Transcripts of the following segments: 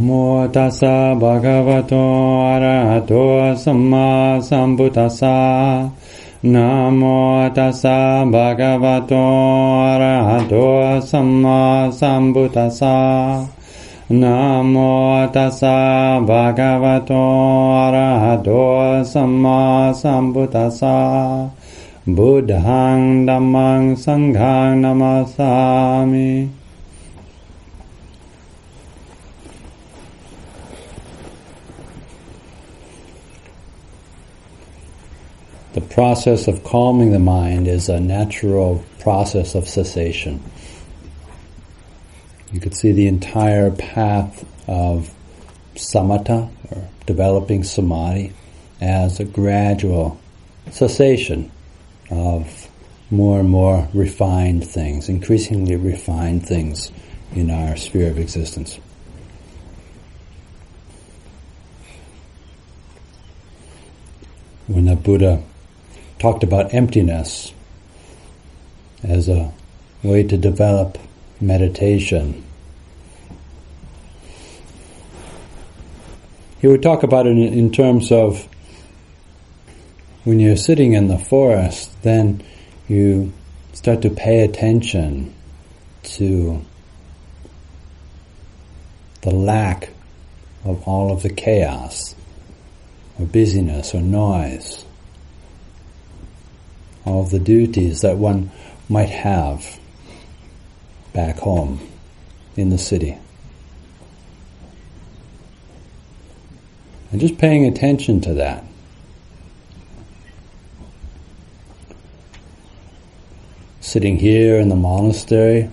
Namo tassa bhagavato arahato samma sambuddhassa. Namo tassa bhagavato arahato samma sambuddhassa. Namo tassa bhagavato arahato samma sambuddhassa. Buddhang dhammang sanghang namasami. The process of calming the mind is a natural process of cessation. You could see the entire path of samatha, or developing samadhi, as a gradual cessation of more and more refined things, increasingly refined things in our sphere of existence. When the Buddha talked about emptiness as a way to develop meditation, he would talk about it in terms of when you're sitting in the forest, then you start to pay attention to the lack of all of the chaos or busyness or noise, all of the duties that one might have back home in the city. And just paying attention to that. Sitting here in the monastery,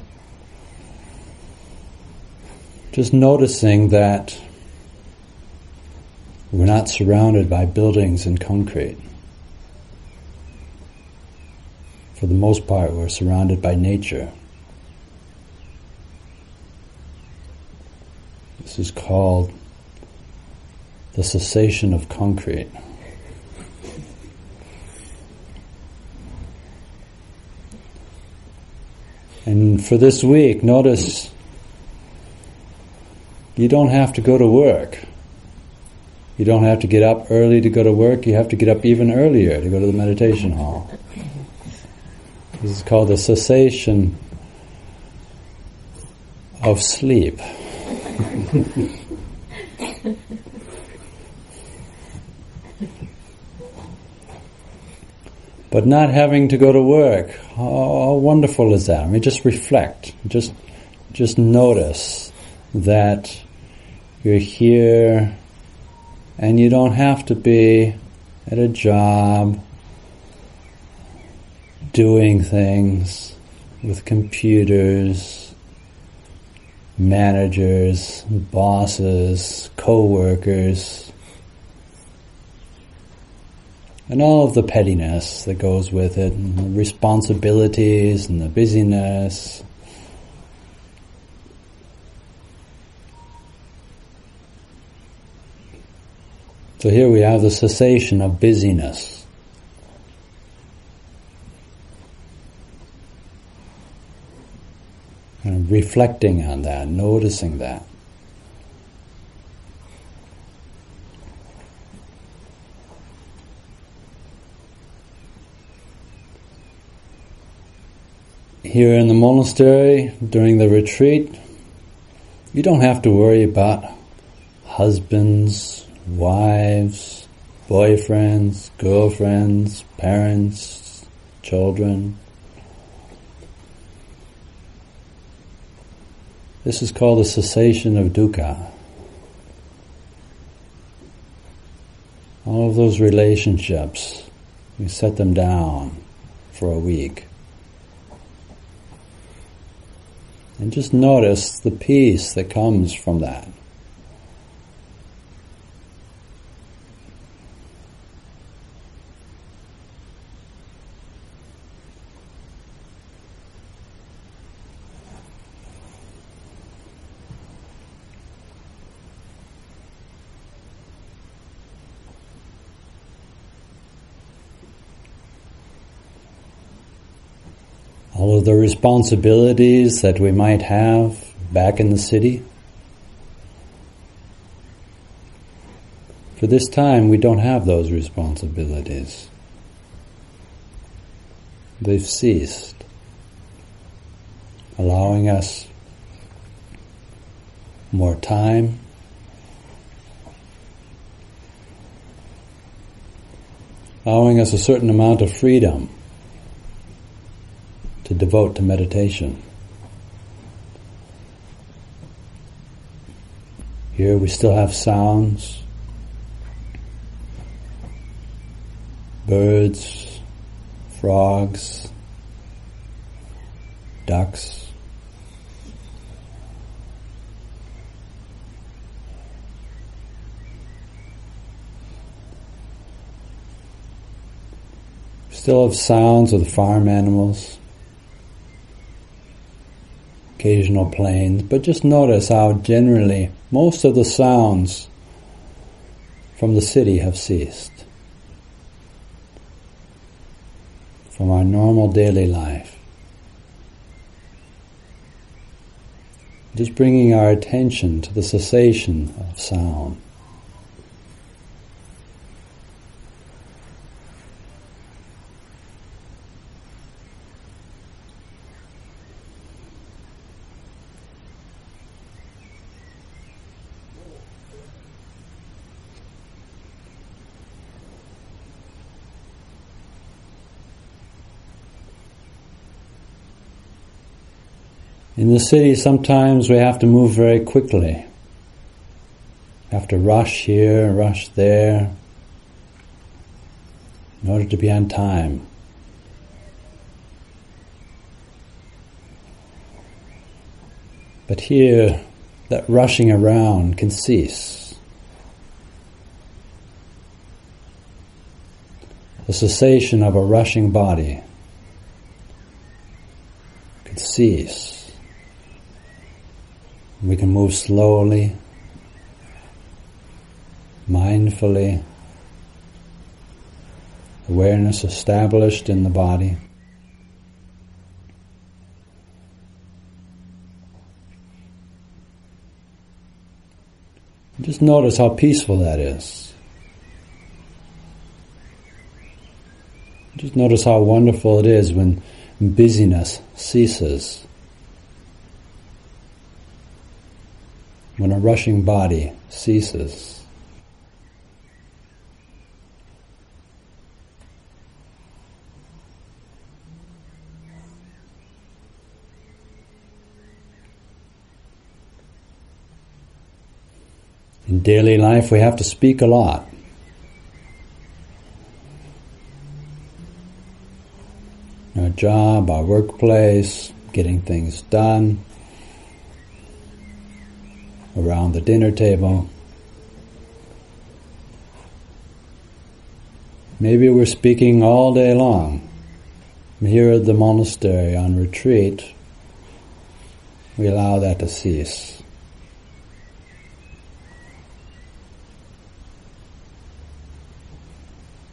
just noticing that we're not surrounded by buildings and concrete. For the most part, we're surrounded by nature. This is called the cessation of concrete. And for this week, notice you don't have to go to work. You don't have to get up early to go to work. You have to get up even earlier to go to the meditation hall. This is called the cessation of sleep. But not having to go to work, how wonderful is that? I mean, just reflect, just notice that you're here and you don't have to be at a job doing things with computers, managers, bosses, co-workers, and all of the pettiness that goes with it, and the responsibilities and the busyness. So here we have the cessation of busyness. And reflecting on that, noticing that. Here in the monastery, during the retreat, you don't have to worry about husbands, wives, boyfriends, girlfriends, parents, children. This is called the cessation of dukkha. All of those relationships, we set them down for a week. And just notice the peace that comes from that. All of the responsibilities that we might have back in the city, For this time, we don't have those responsibilities. They've ceased, allowing us more time, allowing us a certain amount of freedom to devote to meditation. Here we still have sounds, birds, frogs, ducks. Still have sounds of the farm animals, occasional planes, but just notice how generally most of the sounds from the city have ceased, from our normal daily life. Just bringing our attention to the cessation of sound. In the city, sometimes we have to move very quickly. We have to rush here, rush there, in order to be on time. But here, that rushing around can cease. The cessation of a rushing body can cease. We can move slowly, mindfully, awareness established in the body. Just notice how peaceful that is. Just notice how wonderful it is when busyness ceases. When a rushing body ceases. In daily life, we have to speak a lot. Our job, our workplace, getting things done, around the dinner table. Maybe we're speaking all day long. Here at the monastery on retreat, we allow that to cease.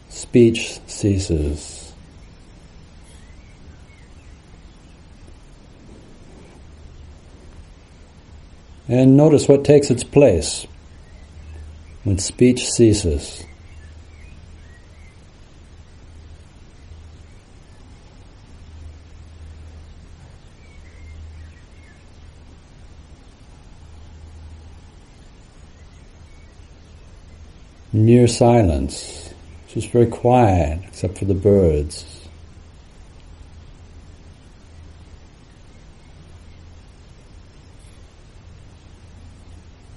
Speech ceases. And notice what takes its place when speech ceases. Near silence, just very quiet except for the birds.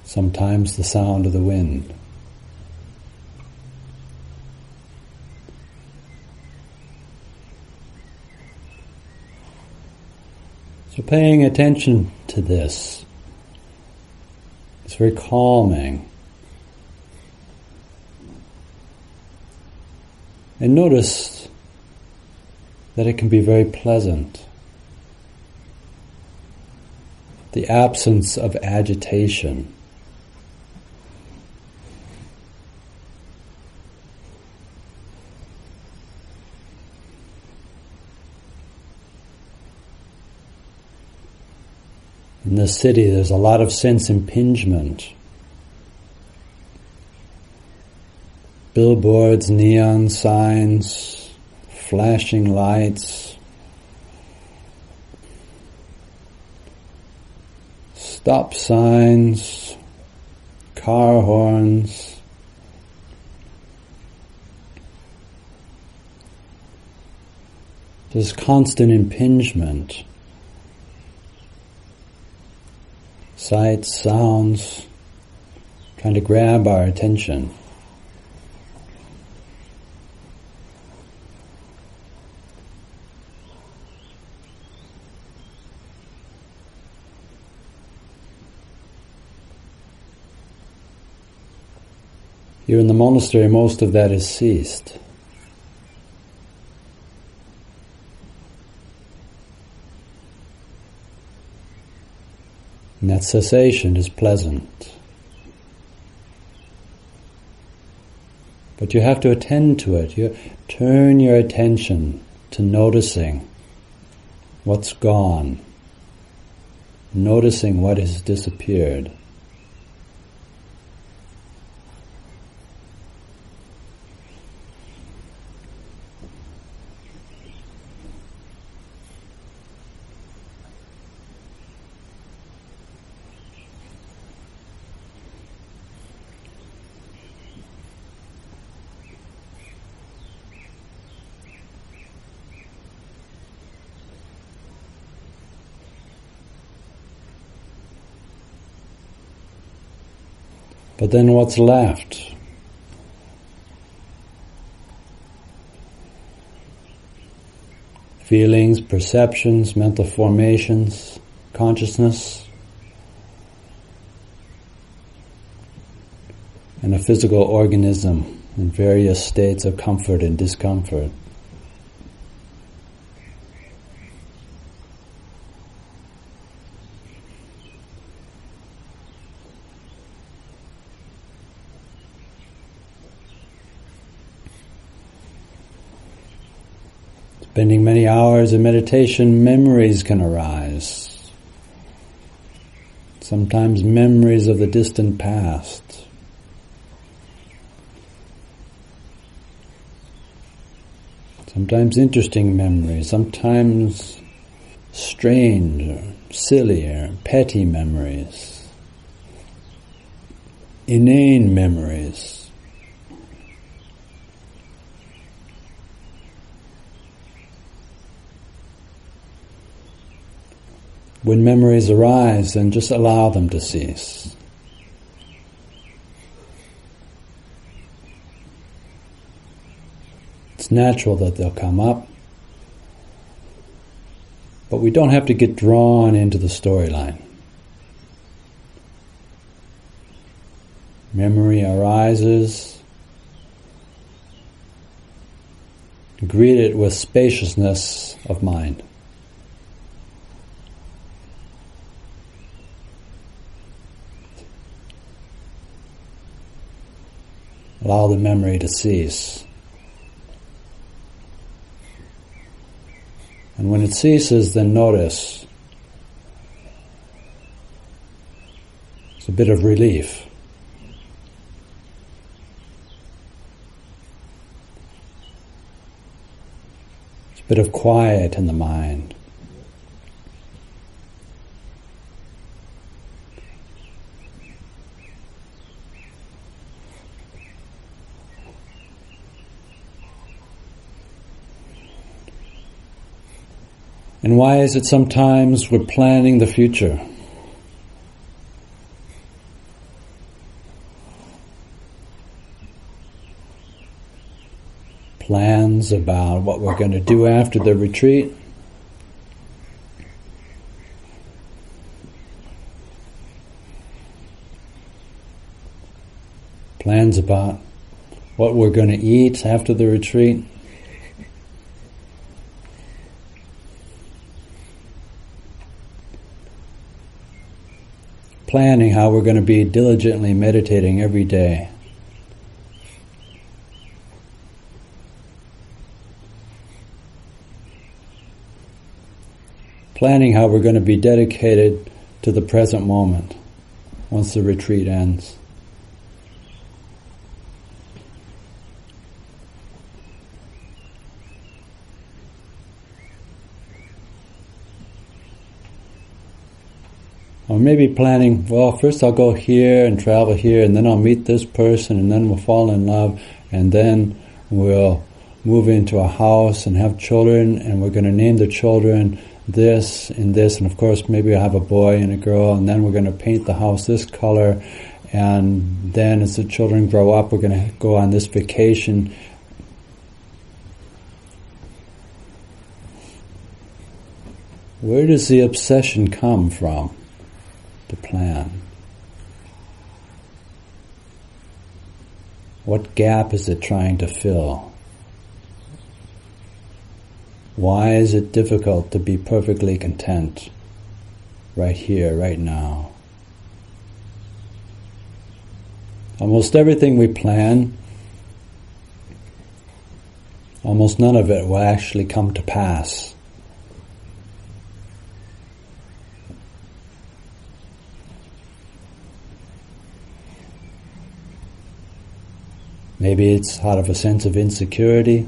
Sometimes the sound of the wind. So paying attention to this, it's very calming. And notice that it can be very pleasant. The absence of agitation. In the city, there's a lot of sense impingement. billboards, neon signs, flashing lights, stop signs, car horns, this constant impingement, sights, sounds, trying to grab our attention. Here in the monastery, most of that has ceased. And that cessation is pleasant. But you have to attend to it. You turn your attention to noticing what's gone, noticing what has disappeared. But then what's left? Feelings, perceptions, mental formations, consciousness, and a physical organism in various states of comfort and discomfort. Spending many hours in meditation, memories can arise. Sometimes memories of the distant past. Sometimes interesting memories, sometimes strange or silly or petty memories. Inane memories. When memories arise, then just allow them to cease. It's natural that they'll come up, but we don't have to get drawn into the storyline. Memory arises, greet it with spaciousness of mind. Allow the memory to cease. And when it ceases, then notice. It's a bit of relief. It's a bit of quiet in the mind. And why is it sometimes we're planning the future? Plans about what we're going to do after the retreat. Plans about what we're going to eat after the retreat. Planning how we're going to be diligently meditating every day. Planning how we're going to be dedicated to the present moment once the retreat ends. Or maybe planning, well, first I'll go here and travel here, and then I'll meet this person, and then we'll fall in love, and then we'll move into a house and have children, and we're going to name the children this and this, and of course maybe I'll have a boy and a girl, and then we're going to paint the house this color, and then as the children grow up we're going to go on this vacation. Where does the obsession come from? The plan. What gap is it trying to fill? Why is it difficult to be perfectly content right here, right now? Almost everything we plan, almost none of it will actually come to pass. Maybe it's out of a sense of insecurity.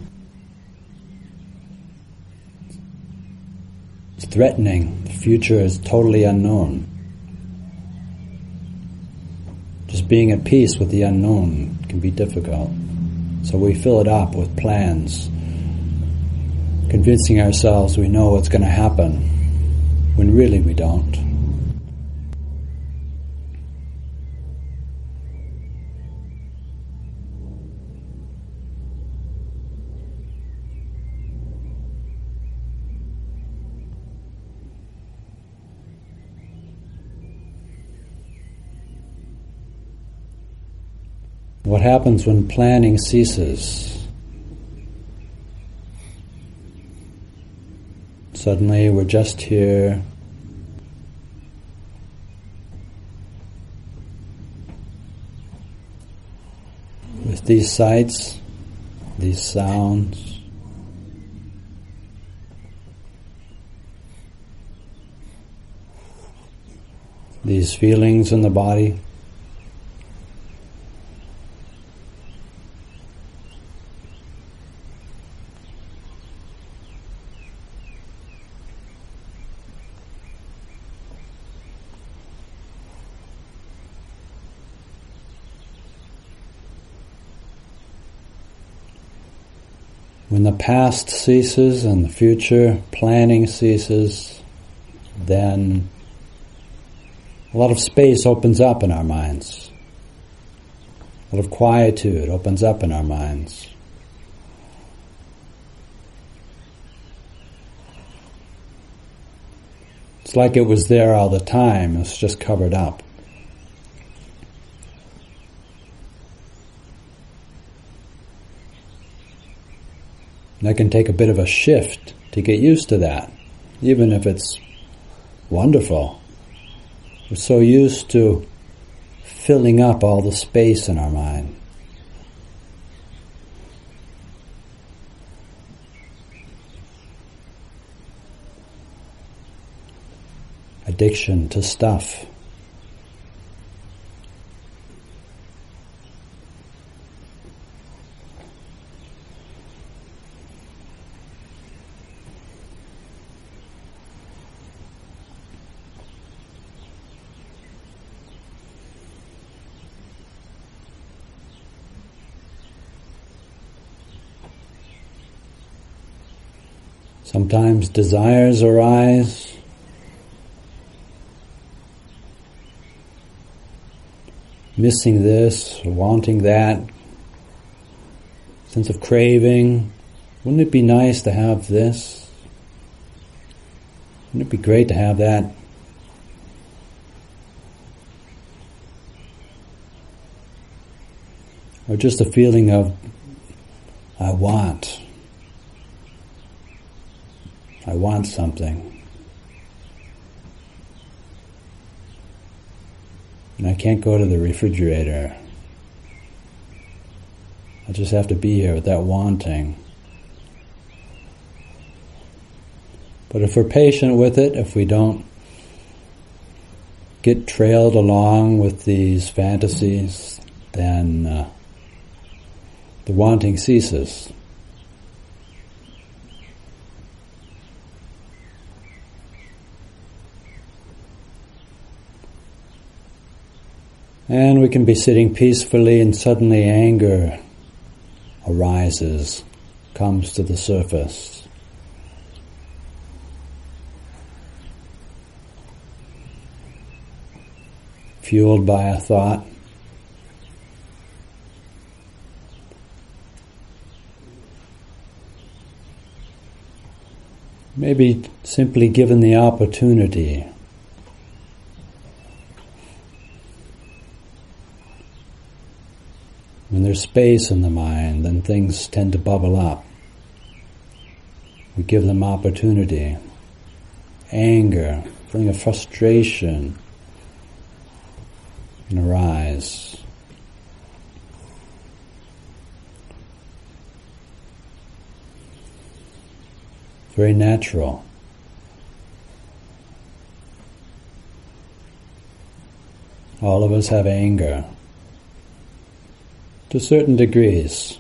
It's threatening. The future is totally unknown. Just being at peace with the unknown can be difficult. So we fill it up with plans, convincing ourselves we know what's going to happen, when really we don't. What happens when planning ceases? Suddenly we're just here, with these sights, these sounds, these feelings in the body. When the past ceases and the future planning ceases, then a lot of space opens up in our minds. A lot of quietude opens up in our minds. It's like it was there all the time, it's just covered up. And that can take a bit of a shift to get used to that, even if it's wonderful. We're so used to filling up all the space in our mind. Addiction to stuff. Sometimes desires arise. Missing this, wanting that, sense of craving. Wouldn't it be nice to have this? Wouldn't it be great to have that? Or just a feeling of, I want something. And I can't go to the refrigerator. I just have to be here with that wanting. But if we're patient with it, if we don't get trailed along with these fantasies, then the wanting ceases. And we can be sitting peacefully and suddenly anger arises, comes to the surface. Fueled by a thought. Maybe simply given the opportunity. When there's space in the mind, then things tend to bubble up. We give them opportunity. Anger, feeling of frustration can arise. Very natural. All of us have anger. To certain degrees,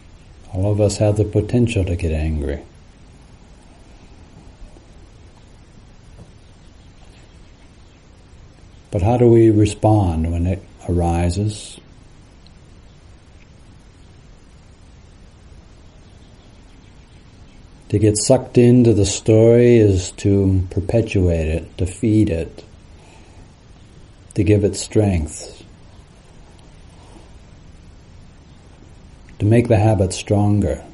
all of us have the potential to get angry. But how do we respond when it arises? To get sucked into the story is to perpetuate it, to feed it, to give it strength, to make the habit stronger.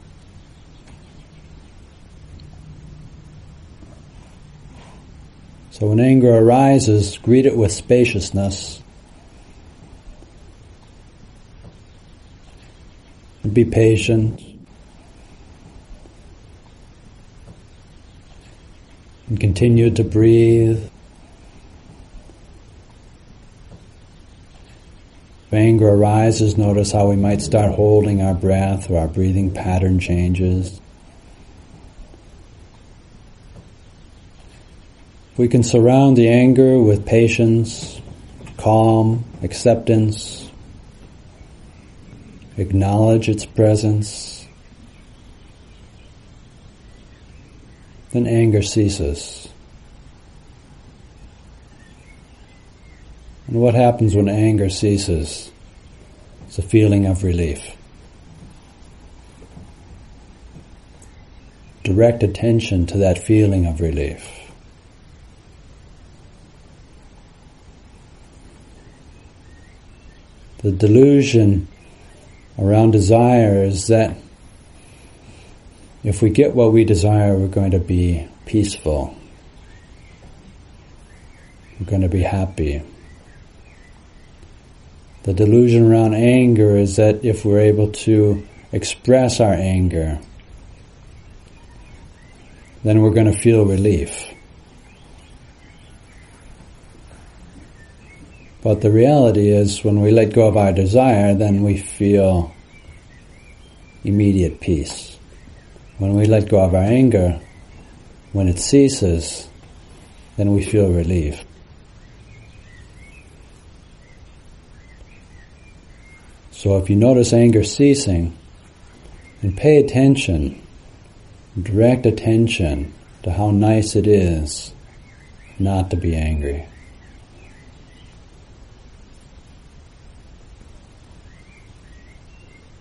So when anger arises, greet it with spaciousness and be patient. And continue to breathe. If anger arises, notice how we might start holding our breath or our breathing pattern changes. We can surround the anger with patience, calm, acceptance, acknowledge its presence. Then anger ceases. And what happens when anger ceases? It's a feeling of relief. Direct attention to that feeling of relief. The delusion around desire is that if we get what we desire, we're going to be peaceful. We're going to be happy. The delusion around anger is that if we're able to express our anger, then we're going to feel relief. But the reality is, when we let go of our desire, then we feel immediate peace. When we let go of our anger, when it ceases, then we feel relief. So if you notice anger ceasing, then pay attention, direct attention to how nice it is not to be angry.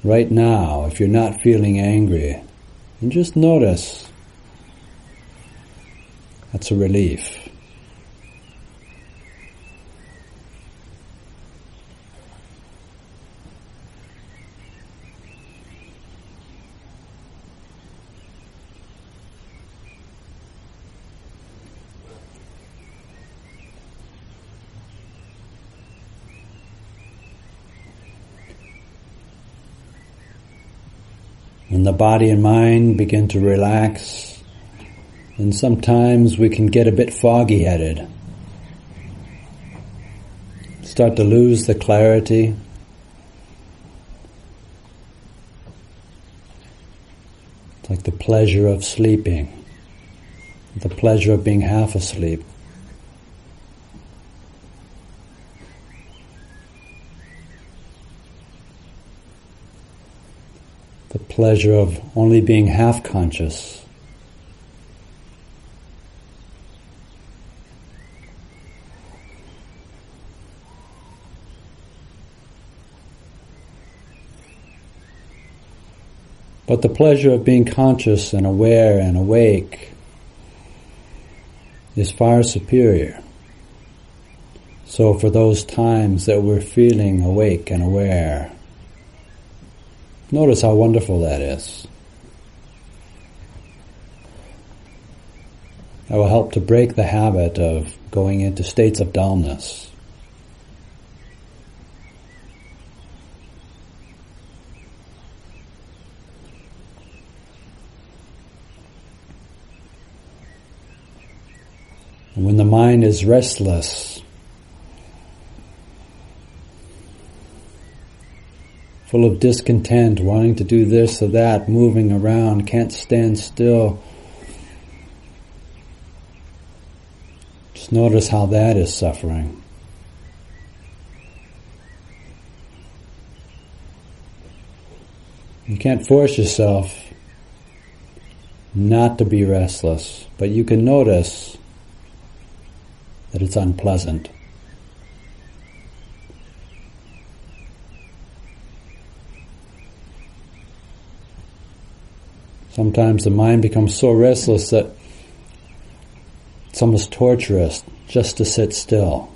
Right now, if you're not feeling angry, and just notice, that's a relief. When the body and mind begin to relax, then sometimes we can get a bit foggy-headed. Start to lose the clarity. It's like the pleasure of sleeping, the pleasure of being half asleep. The pleasure of only being half conscious. But the pleasure of being conscious and aware and awake is far superior. So for those times that we're feeling awake and aware, notice how wonderful that is. That will help to break the habit of going into states of dullness. And when the mind is restless, full of discontent, wanting to do this or that, moving around, can't stand still, just notice how that is suffering. You can't force yourself not to be restless, but you can notice that it's unpleasant. Sometimes the mind becomes so restless that it's almost torturous just to sit still.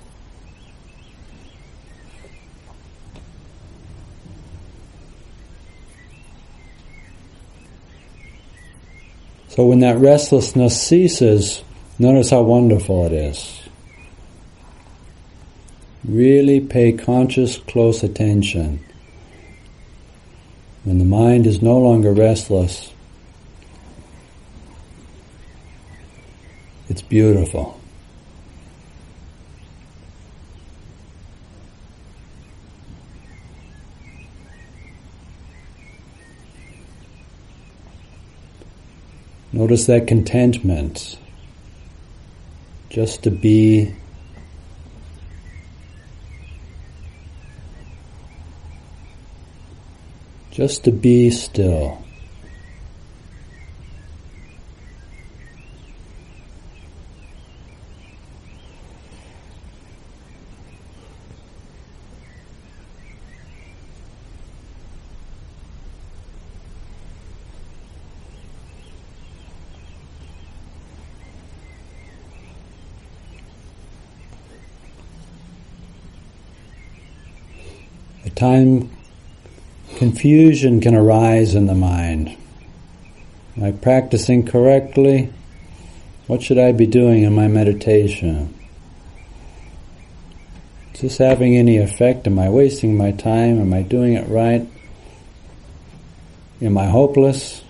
So when that restlessness ceases, notice how wonderful it is. Really pay conscious, close attention. When the mind is no longer restless, it's beautiful. Notice that contentment, just to be, still. At times, confusion can arise in the mind. Am I practicing correctly? What should I be doing in my meditation? Is this having any effect? Am I wasting my time? Am I doing it right? Am I hopeless?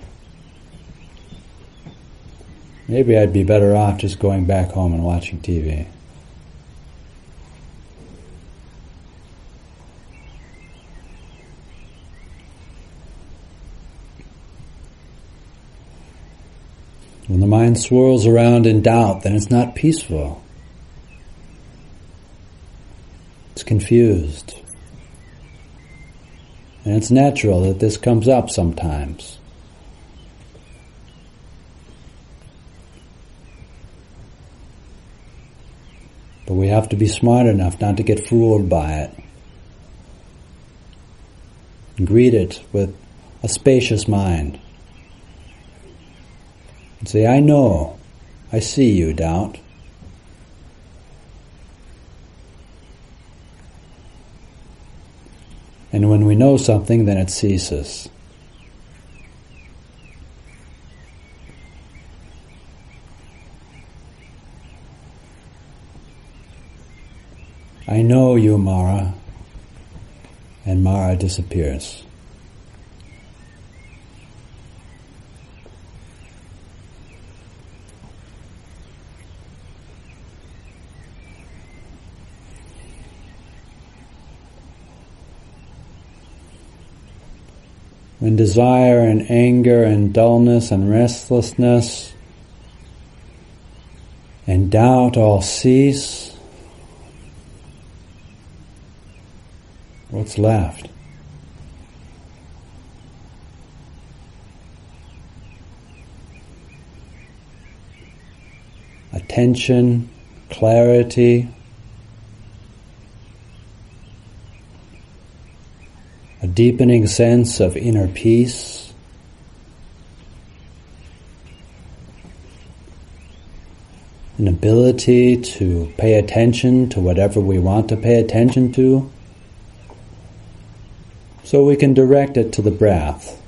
Maybe I'd be better off just going back home and watching TV. When the mind swirls around in doubt, then it's not peaceful. It's confused. And it's natural that this comes up sometimes. But we have to be smart enough not to get fooled by it. And greet it with a spacious mind. And say, I know, I see you, doubt. And when we know something, then it ceases. I know you, Mara, and Mara disappears. When desire and anger and dullness and restlessness and doubt all cease, what's left? Attention, clarity, a deepening sense of inner peace, an ability to pay attention to whatever we want to pay attention to, so we can direct it to the breath.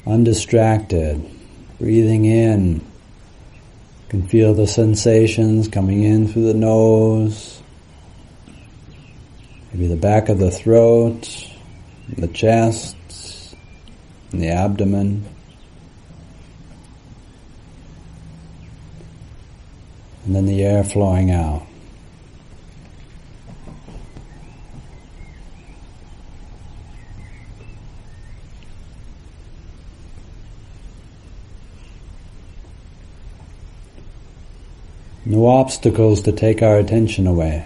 Undistracted, breathing in. You can feel the sensations coming in through the nose, maybe the back of the throat, the chest, and the abdomen. And then the air flowing out. No obstacles to take our attention away.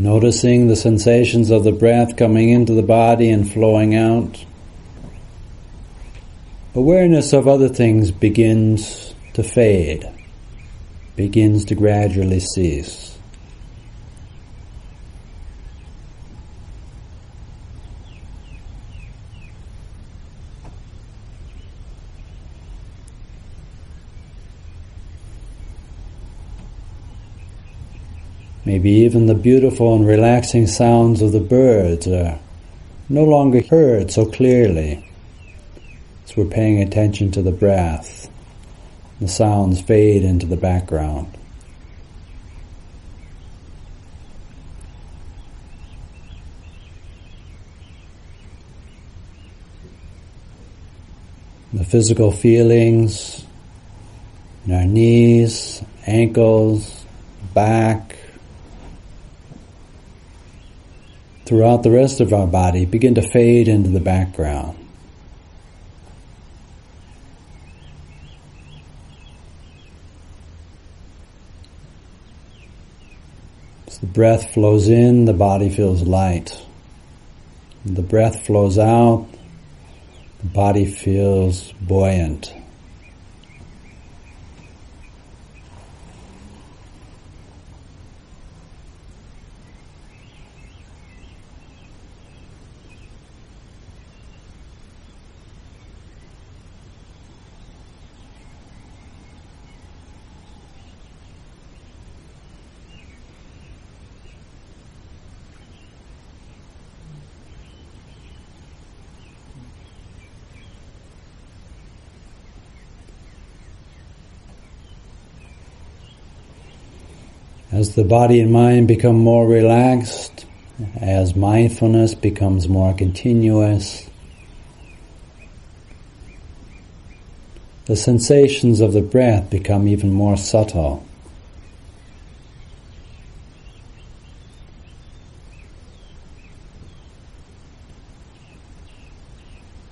Noticing the sensations of the breath coming into the body and flowing out. Awareness of other things begins to fade, begins to gradually cease. Maybe even the beautiful and relaxing sounds of the birds are no longer heard so clearly as we're paying attention to the breath. The sounds fade into the background. The physical feelings in our knees, ankles, back, throughout the rest of our body begin to fade into the background. As the breath flows in, the body feels light. As the breath flows out, the body feels buoyant. As the body and mind become more relaxed, as mindfulness becomes more continuous, the sensations of the breath become even more subtle.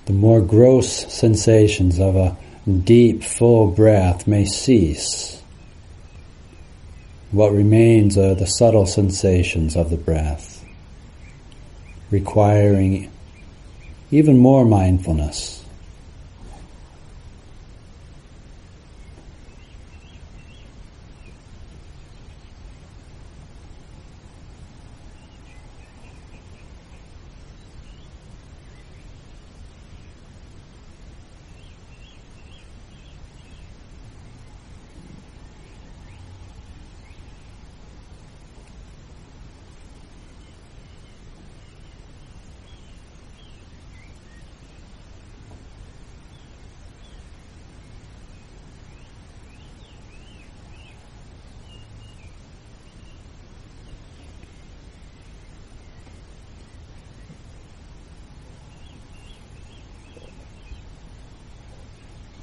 The more gross sensations of a deep, full breath may cease. What remains are the subtle sensations of the breath, requiring even more mindfulness.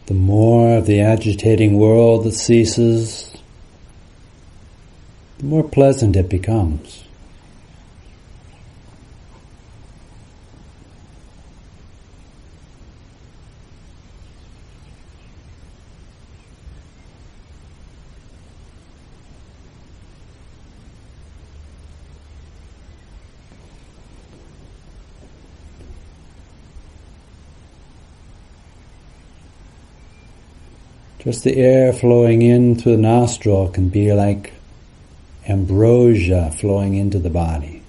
The more of the agitating world that ceases, the more pleasant it becomes. Just the air flowing in through the nostril can be like ambrosia flowing into the body.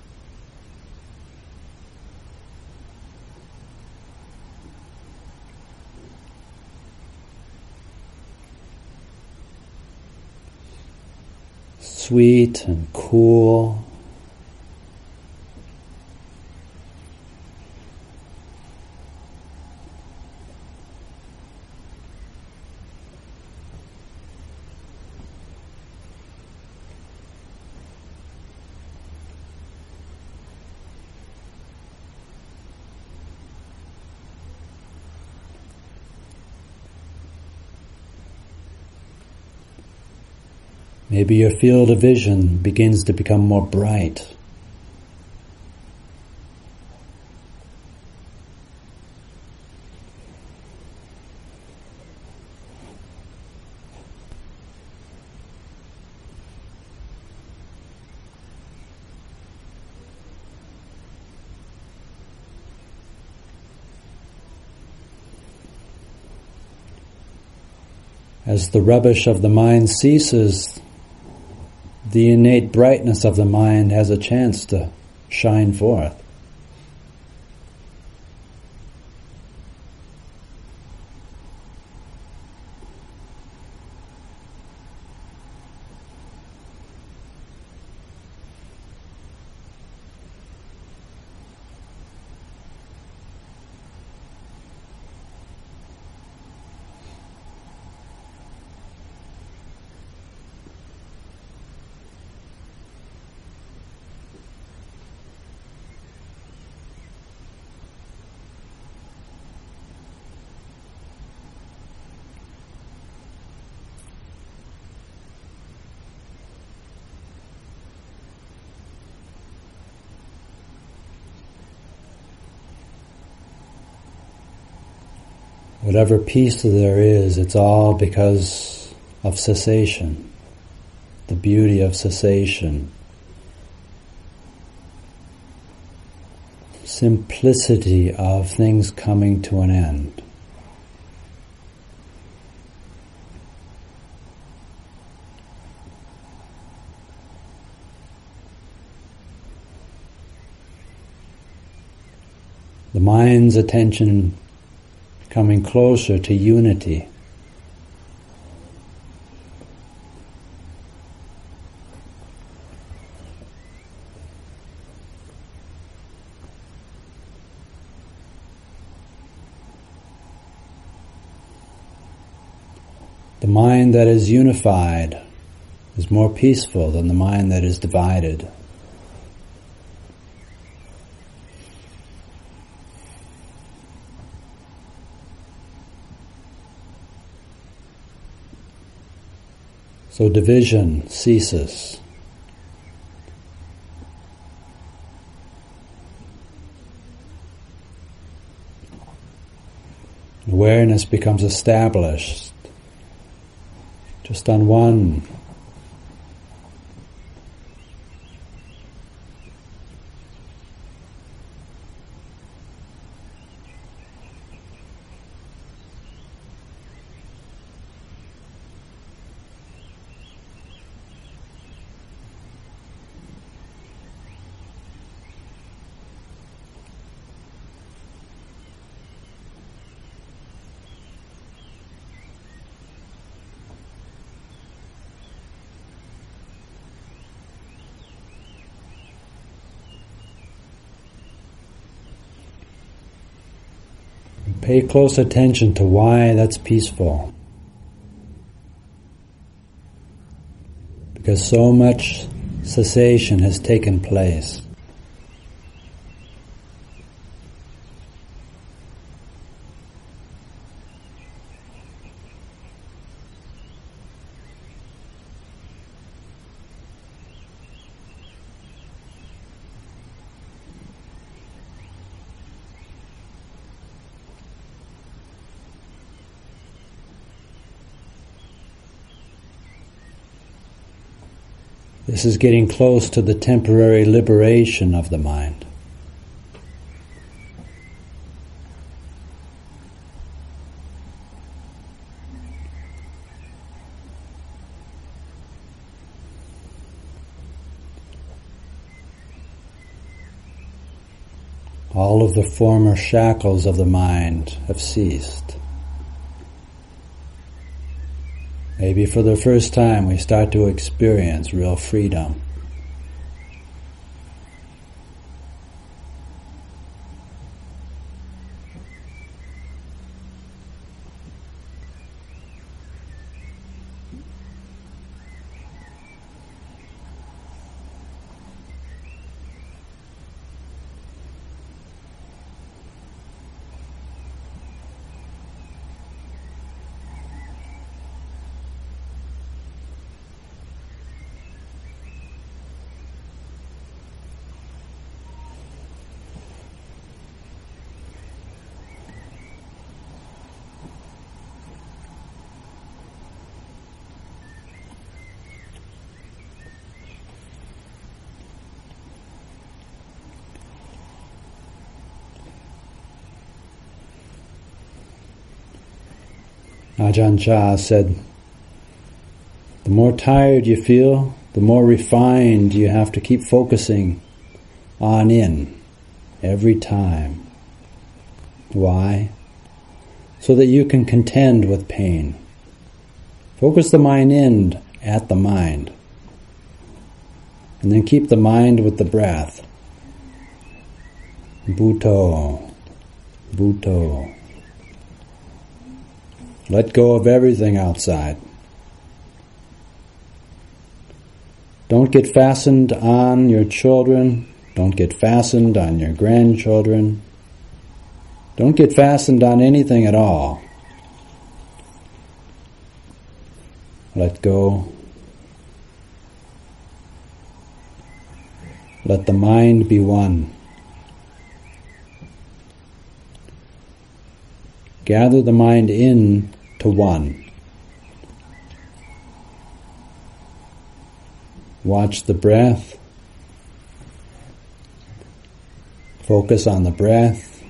Sweet and cool. Maybe your field of vision begins to become more bright. As the rubbish of the mind ceases, the innate brightness of the mind has a chance to shine forth. Whatever peace there is, it's all because of cessation, the beauty of cessation, simplicity of things coming to an end. The mind's attention coming closer to unity. The mind that is unified is more peaceful than the mind that is divided. So division ceases. Awareness becomes established just on one Pay close attention to why that's peaceful. Because so much cessation has taken place. This is getting close to the temporary liberation of the mind. All of the former shackles of the mind have ceased. Maybe for the first time we start to experience real freedom. Ajahn Chah said, the more tired you feel, the more refined you have to keep focusing on in every time. Why? So that you can contend with pain. Focus the mind in at the mind. And then keep the mind with the breath. Bhutto, Bhutto. Let go of everything outside. Don't get fastened on your children. Don't get fastened on your grandchildren. Don't get fastened on anything at all. Let go. Let the mind be one. Gather the mind in to one. Watch the breath. Focus on the breath.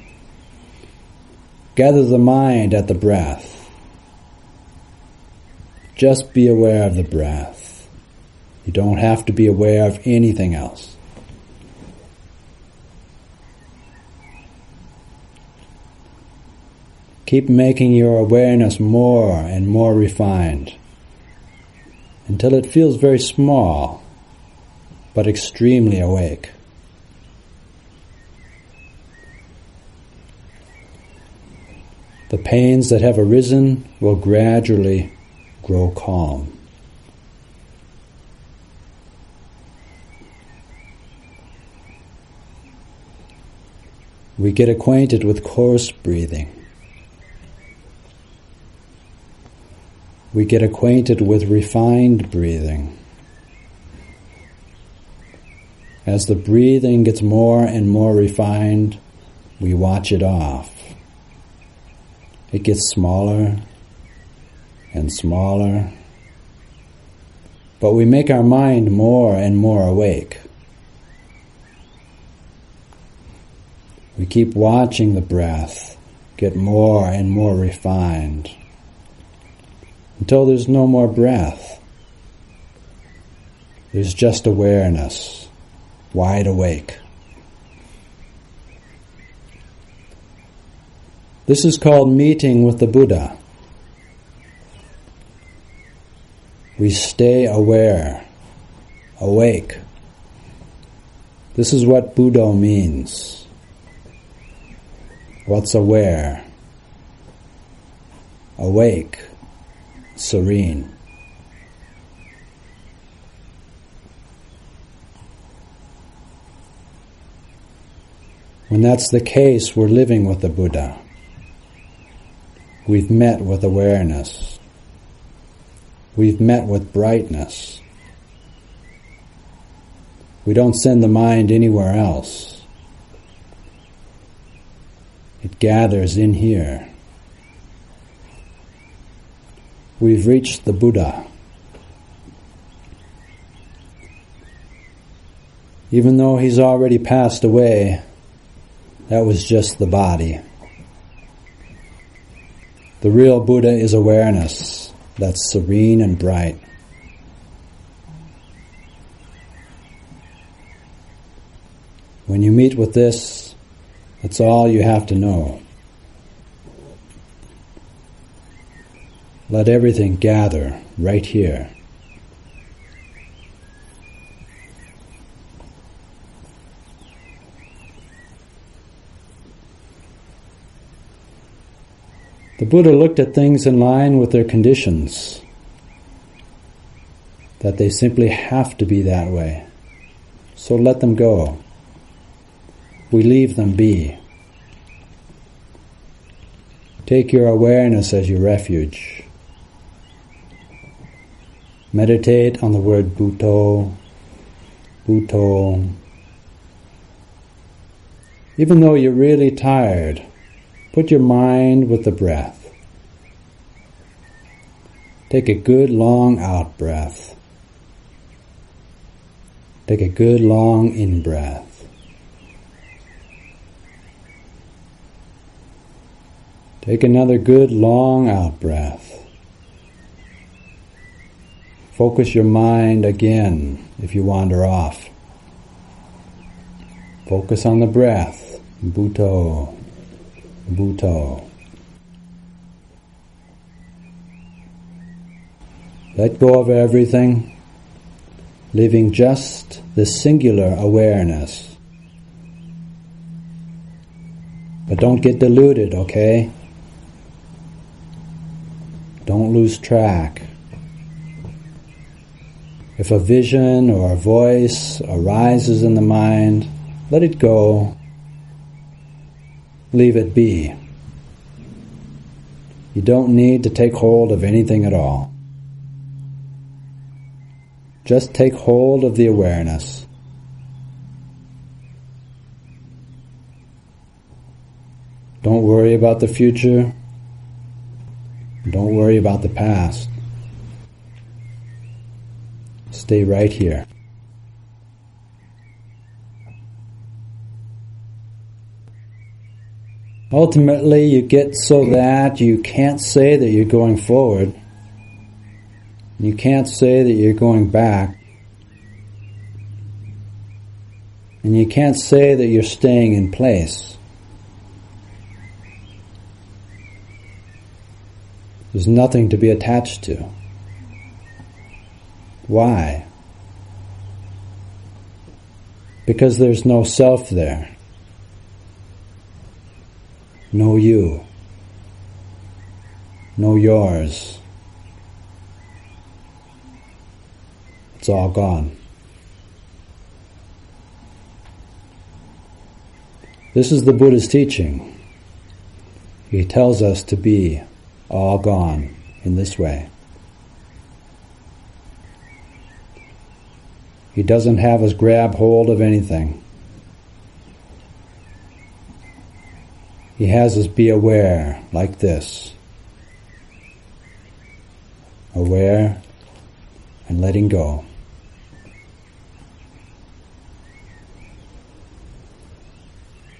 Gather the mind at the breath. Just be aware of the breath. You don't have to be aware of anything else. Keep making your awareness more and more refined until it feels very small but extremely awake. The pains that have arisen will gradually grow calm. We get acquainted with coarse breathing. We get acquainted with refined breathing. As the breathing gets more and more refined, we watch it off. It gets smaller and smaller, but we make our mind more and more awake. We keep watching the breath get more and more refined until there's no more breath. There's just awareness, wide awake. This is called meeting with the Buddha. We stay aware, awake. This is what Buddha means. What's aware? Awake, serene. When that's the case, we're living with the Buddha. We've met with awareness. We've met with brightness. We don't send the mind anywhere else. It gathers in here. We've reached the Buddha. Even though he's already passed away, that was just the body. The real Buddha is awareness that's serene and bright. When you meet with this, That's all you have to know. Let everything gather right here. The Buddha looked at things in line with their conditions, that they simply have to be that way. So let them go. We leave them be. Take your awareness as your refuge. Meditate on the word Bhutto, Bhutto. Even though you're really tired, put your mind with the breath. Take a good long out breath. Take a good long in breath. Take another good long out breath. Focus your mind again if you wander off. Focus on the breath. Bhutto, Bhutto. Let go of everything, leaving just this singular awareness. But don't get deluded, okay? Don't lose track. If a vision or a voice arises in the mind, let it go. Leave it be. You don't need to take hold of anything at all. Just take hold of the awareness. Don't worry about the future. Don't worry about the past. Stay right here. Ultimately, you get so that you can't say that you're going forward. You can't say that you're going back. And you can't say that you're staying in place. There's nothing to be attached to. Why? Because there's no self there. No you. No yours. It's all gone. This is the Buddha's teaching. He tells us to be all gone in this way. He doesn't have us grab hold of anything. He has us be aware, like this. Aware and letting go.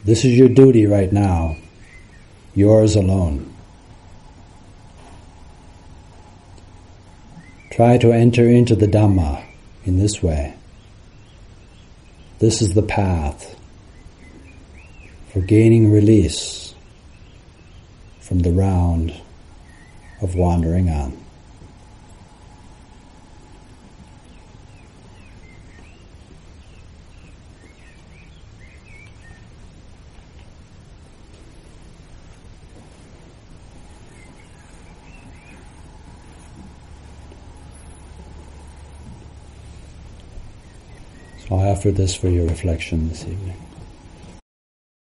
This is your duty right now, yours alone. Try to enter into the Dhamma in this way. This is the path for gaining release from the round of wandering on. So I offer this for your reflection this evening.